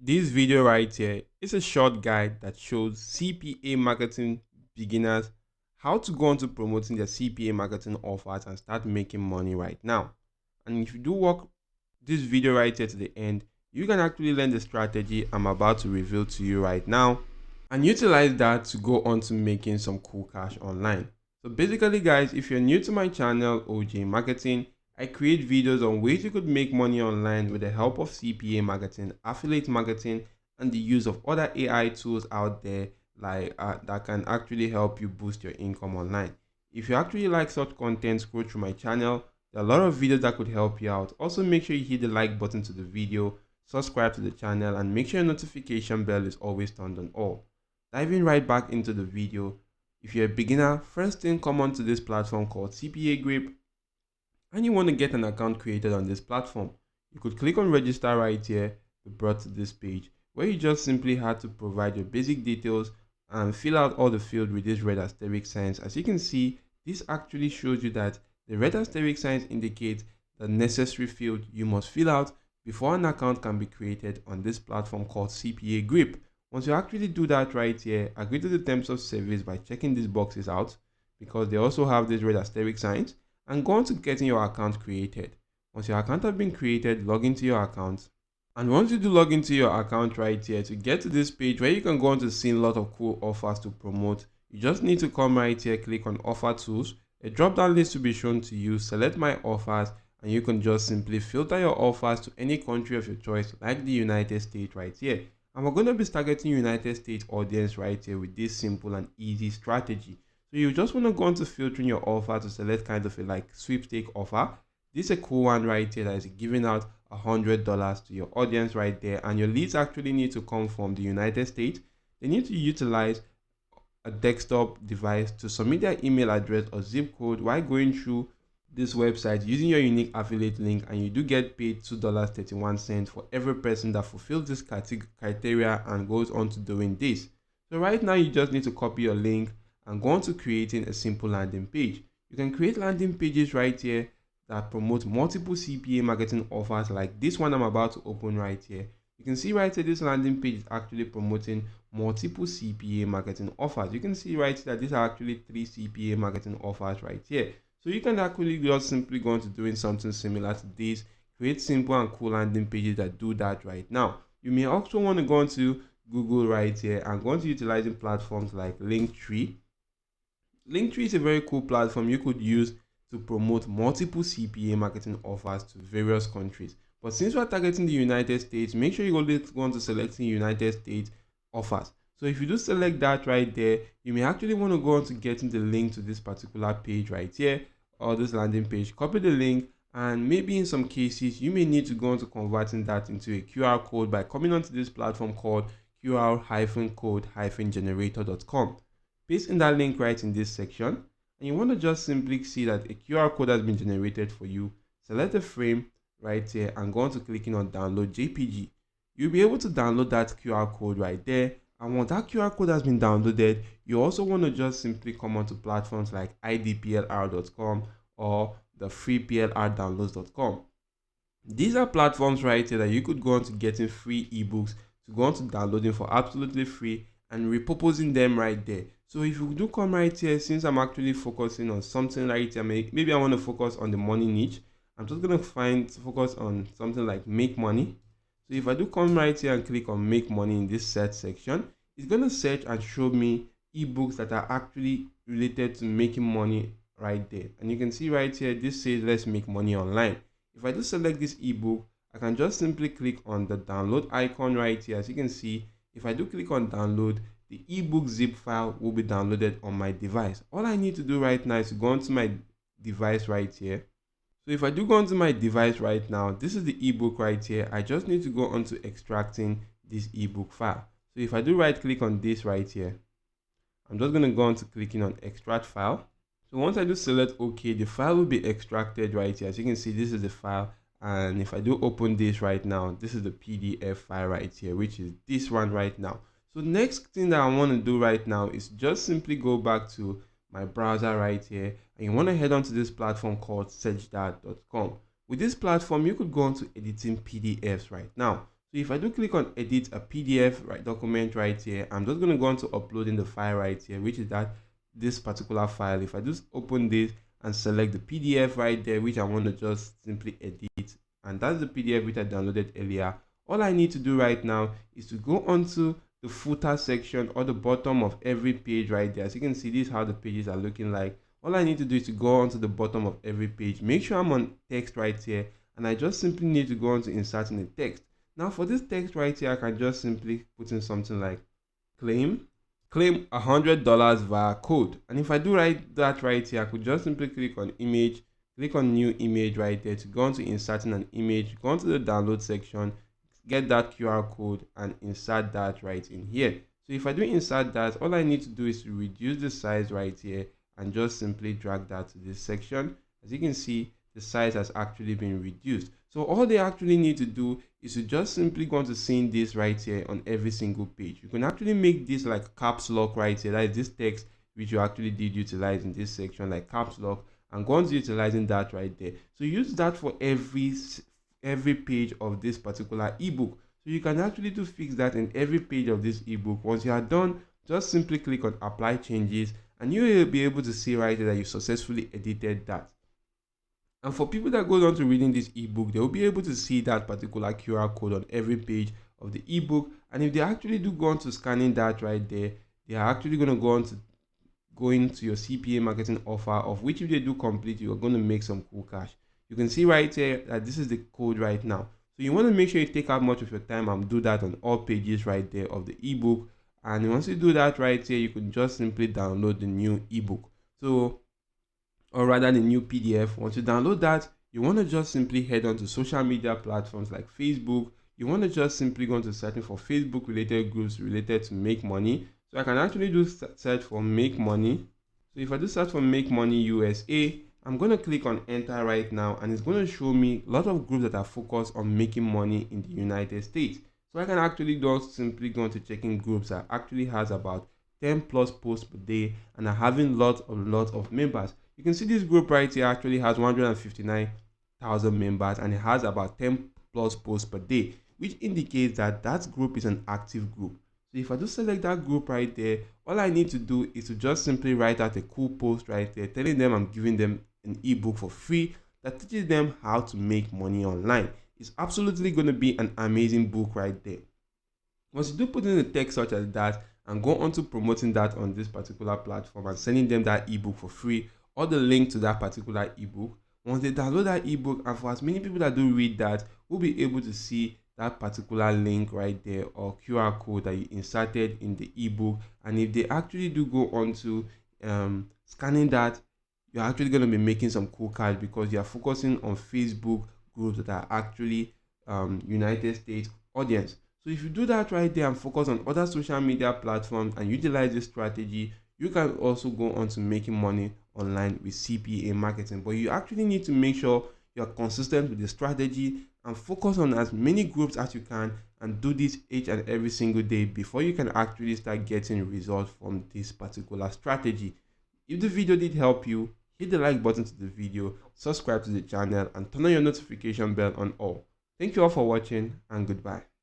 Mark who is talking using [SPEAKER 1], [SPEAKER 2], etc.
[SPEAKER 1] This video right here is a short guide that shows CPA marketing beginners how to go on to promoting their CPA marketing offers and start making money right now. And if you do work this video right here to the end, you can actually learn the strategy I'm about to reveal to you right now and utilize that to go on to making some cool cash online. So basically guys, if you're new to my channel OJ Marketing, I create videos on ways you could make money online with the help of CPA marketing, affiliate marketing, and the use of other AI tools out there that can actually help you boost your income online. If you actually like such content, scroll through my channel. There are a lot of videos that could help you out. Also make sure you hit the like button to the video, subscribe to the channel, and make sure your notification bell is always turned on all. Diving right back into the video, if you're a beginner, first thing, come onto this platform called CPA Grip and you want to get an account created on this platform. You could click on register right here, be brought to this page where you just simply had to provide your basic details and fill out all the field with this red asterisk signs. As you can see, this actually shows you that the red asterisk signs indicate the necessary field you must fill out before an account can be created on this platform called CPA Grip. Once you actually do that right here, agree to the terms of service by checking these boxes out because they also have these red asterisk signs, and go on to getting your account created. Once your account has been created, log into your account. And once you do log into your account right here, to get to this page where you can go on to see a lot of cool offers to promote, you just need to come right here, click on offer tools. A drop down list will be shown to you, select my offers, and you can just simply filter your offers to any country of your choice like the United States right here. And we're going to be targeting United States audience right here with this simple and easy strategy. So you just want to go on to filtering your offer to select kind of a like sweepstake offer. This is a cool one right here that is giving out $100 to your audience right there, and your leads actually need to come from the United States. They need to utilize a desktop device to submit their email address or zip code while going through this website using your unique affiliate link, and you do get paid $2.31 for every person that fulfills this criteria and goes on to doing this. So right now you just need to copy your link and go on to creating a simple landing page. You can create landing pages right here that promote multiple CPA marketing offers like this one I'm about to open right here. You can see right here this landing page is actually promoting multiple CPA marketing offers. You can see right here that these are actually 3 CPA marketing offers right here. So you can actually just simply go on to doing something similar to this, create simple and cool landing pages that do that right now. You may also want to go on to Google right here and go on to utilizing platforms like Linktree. Linktree is a very cool platform you could use to promote multiple CPA marketing offers to various countries. But since we're targeting the United States, make sure you always go on to selecting United States offers. So if you do select that right there, you may actually want to go on to getting the link to this particular page right here or this landing page. Copy the link, and maybe in some cases you may need to go on to converting that into a QR code by coming onto this platform called QR-code-generator.com. Paste in that link right in this section, and you want to just simply see that a QR code has been generated for you. Select the frame right here and go on to clicking on download JPG. You'll be able to download that QR code right there, and once that QR code has been downloaded, you also want to just simply come onto platforms like idplr.com or the freeplrdownloads.com. These are platforms right here that you could go on to getting free ebooks to go on to downloading for absolutely free and repurposing them right there. So if you do come right here, since I'm actually focusing on something right here, maybe I want to focus on the money niche. I'm just going to focus on something like make money. So if I do come right here and click on make money in this search section, it's going to search and show me ebooks that are actually related to making money right there. And you can see right here, this says let's make money online. If I do select this ebook, I can just simply click on the download icon right here. As you can see, if I do click on download, the ebook zip file will be downloaded on my device. All I need to do right now is to go onto my device right here. So if I do go onto my device right now, this is the ebook right here. I just need to go onto extracting this ebook file. So if I do right click on this right here, I'm just going to go on to clicking on extract file. So once I do select OK, the file will be extracted right here. As you can see, this is the file. And if I do open this right now, this is the PDF file right here, which is this one right now. So next thing that I want to do right now is just simply go back to my browser right here, and you want to head on to this platform called searchdart.com. With this platform, you could go on to editing PDFs right now. So if I do click on edit a PDF document right here, I'm just going to go on to uploading the file right here, which is this particular file. If I just open this and select the PDF right there, which I want to just simply edit, and that's the PDF which I downloaded earlier. All I need to do right now is to go onto the footer section or the bottom of every page right there. As you can see, this is how the pages are looking like. All I need to do is to go onto the bottom of every page, make sure I'm on text right here, and I just simply need to go on to inserting the text. Now for this text right here, I can just simply put in something like claim $100 via code. And if I do write that right here, I could just simply click on image, click on new image right there to go on to inserting an image, go on to the download section, get that QR code and insert that right in here. So if I do insert that, all I need to do is to reduce the size right here and just simply drag that to this section. As you can see, the size has actually been reduced. So all they actually need to do is to just simply go on to seeing this right here on every single page. You can actually make this like caps lock right here. That is this text which you actually did utilize in this section, like caps lock, and go on to utilizing that right there. So use that for every page of this particular ebook. So you can actually do fix that in every page of this ebook. Once you are done, just simply click on apply changes and you will be able to see right here that you successfully edited that. And for people that go on to reading this ebook, they will be able to see that particular QR code on every page of the ebook. And if they actually do go on to scanning that right there, they are actually going to go into your CPA marketing offer, of which if they do complete, you are going to make some cool cash. You can see right here that this is the code right now. So you want to make sure you take out much of your time and do that on all pages right there of the ebook. And once you do that right here, you can just simply download the new ebook. So, or rather the new PDF. Once you download that, you want to just simply head on to social media platforms like Facebook. You want to just simply go into searching for Facebook related groups related to make money. So I can actually do search for make money. So if I do search for make money USA, I'm going to click on enter right now, and it's going to show me a lot of groups that are focused on making money in the United States. So I can actually just simply go into checking groups that actually has about 10 plus posts per day and are having lots of members. You can see this group right here actually has 159,000 members and it has about 10 plus posts per day, which indicates that that group is an active group. So if I do select that group right there, all I need to do is to just simply write out a cool post right there telling them I'm giving them an ebook for free that teaches them how to make money online. It's absolutely going to be an amazing book right there. Once you do put in the text such as that and go on to promoting that on this particular platform and sending them that ebook for free or the link to that particular ebook, once they download that ebook, and for as many people that do read that, will be able to see that particular link right there or QR code that you inserted in the ebook. And if they actually do go on to scanning that, you're actually going to be making some cool cash because you're focusing on Facebook groups that are actually United States audience. So if you do that right there and focus on other social media platforms and utilize this strategy, you can also go on to making money online with CPA marketing. But you actually need to make sure you're consistent with the strategy and focus on as many groups as you can and do this each and every single day before you can actually start getting results from this particular strategy. If the video did help you, hit the like button to the video, subscribe to the channel, and turn on your notification bell on all. Thank you all for watching, and goodbye.